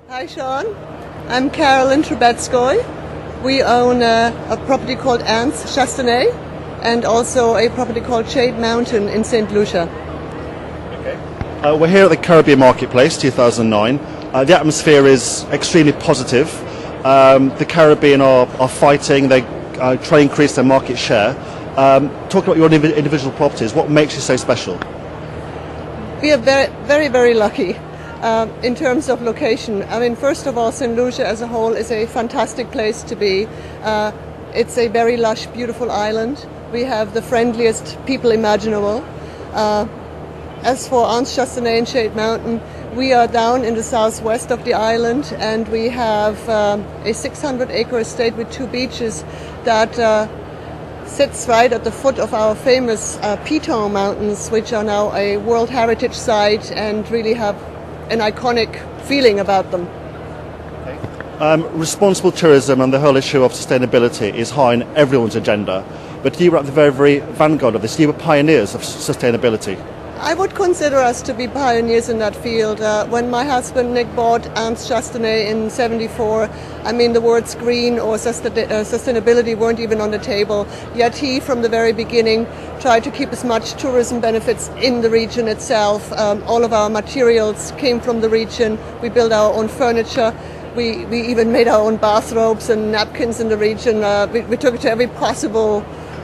Hi, Sean. I'm Karolin Troubetzkoy. We own a property called Anse Chastanet and also a property called Shade Mountain in St. Lucia. Okay. We're here at the Caribbean Marketplace 2009. The atmosphere is extremely positive. The Caribbean are fighting. They try to increase their market share. Talk about your individual properties. What makes you so special? We are very lucky. In terms of location, I mean, first of all, St. Lucia as a whole is a fantastic place to be. It's a very lush, beautiful island. We have the friendliest people imaginable. As for Anse Chastanet and Shade Mountain, we are down in the southwest of the island, and we have a 600-acre estate with 2 beaches that sits right at the foot of our famous Piton Mountains, which are now a World Heritage Site and really have an iconic feeling about them. Responsible tourism and the whole issue of sustainability is high on everyone's agenda, but you were at the very vanguard of this. You were pioneers of sustainability. I would consider us to be pioneers in that field. When my husband Nick bought Anse Chastanet in '74, I mean, the words green or sustainability weren't even on the table. Yet he, from the very beginning, tried to keep as much tourism benefits in the region itself. All of our materials came from the region. We built our own furniture. We even made our own bathrobes and napkins in the region. We took it to every possible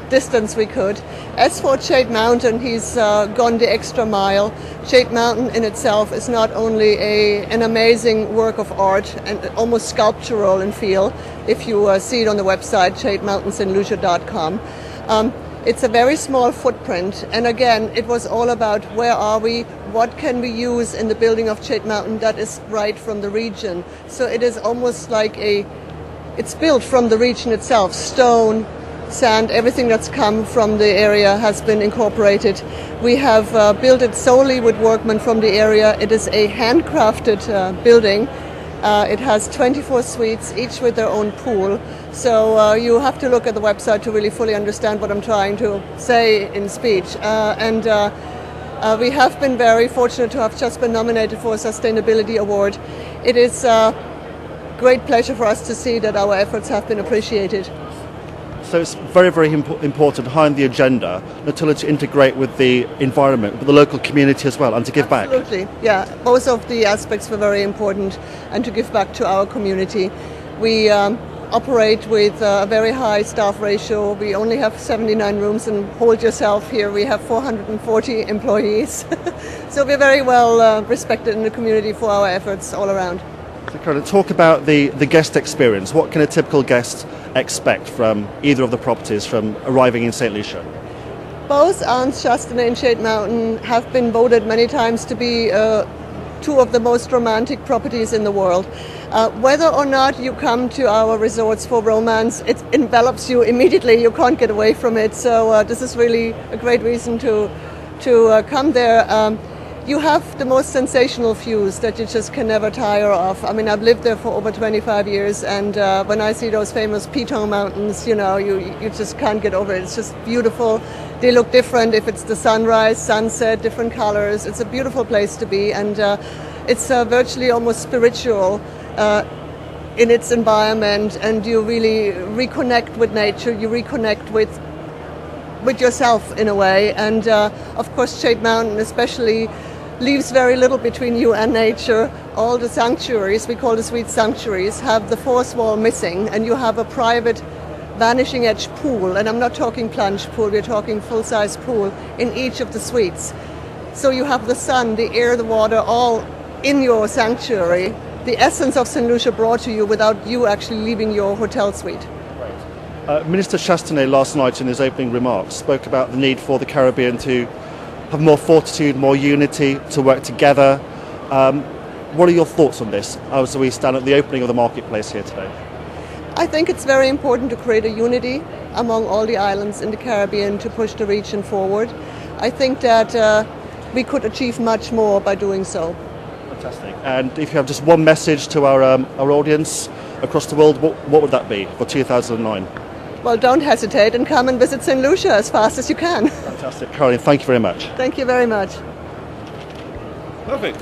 distance we could. As for Shade Mountain, he's gone the extra mile. Shade Mountain in itself is not only an amazing work of art and almost sculptural in feel, if you see it on the website shademountainstlucia.com. It's a very small footprint, and again, it was all about where are we, what can we use in the building of Shade Mountain that is right from the region. So it is almost like it's built from the region itself. Stone, sand, everything that's come from the area has been incorporated. We have built it solely with workmen from the area. It is a handcrafted building. It has 24 suites, each with their own pool. So you have to look at the website to really fully understand what I'm trying to say in speech. We have been very fortunate to have just been nominated for a Sustainability Award. It is a great pleasure for us to see that our efforts have been appreciated. So it's very important, high on the agenda, not only to integrate with the environment, but the local community as well, and to give back. Absolutely, yeah. Both of the aspects were very important, and to give back to our community. We operate with a very high staff ratio. We only have 79 rooms, and hold yourself here, we have 440 employees. So we're very well respected in the community for our efforts all around. So Karolin, talk about the guest experience. What can a typical guest expect from either of the properties from arriving in St. Lucia? Both Anse Chastanet and Shade Mountain have been voted many times to be 2 of the most romantic properties in the world. Whether or not you come to our resorts for romance, it envelops you immediately. You can't get away from it. So this is really a great reason to come there. You have the most sensational views that you just can never tire of. I mean, I've lived there for over 25 years, and when I see those famous Piton Mountains, you know, you just can't get over it. It's just beautiful. They look different if it's the sunrise, sunset, different colors. It's a beautiful place to be, and it's virtually almost spiritual in its environment, and you really reconnect with nature, you reconnect with yourself in a way, and of course Shade Mountain especially leaves very little between you and nature. All the sanctuaries, we call the suite sanctuaries, have the fourth wall missing, and you have a private vanishing edge pool, and I'm not talking plunge pool, we're talking full-size pool in each of the suites. So you have the sun, the air, the water, all in your sanctuary, the essence of St. Lucia brought to you without you actually leaving your hotel suite. Minister Chastanet last night in his opening remarks spoke about the need for the Caribbean to have more fortitude, more unity, to work together. What are your thoughts on this as we stand at the opening of the marketplace here today? I think it's very important to create a unity among all the islands in the Caribbean to push the region forward. I think that we could achieve much more by doing so. Fantastic. And if you have just one message to our audience across the world, what would that be for 2009? Well, don't hesitate and come and visit St. Lucia as fast as you can. Fantastic. Karolin, thank you very much. Thank you very much. Perfect.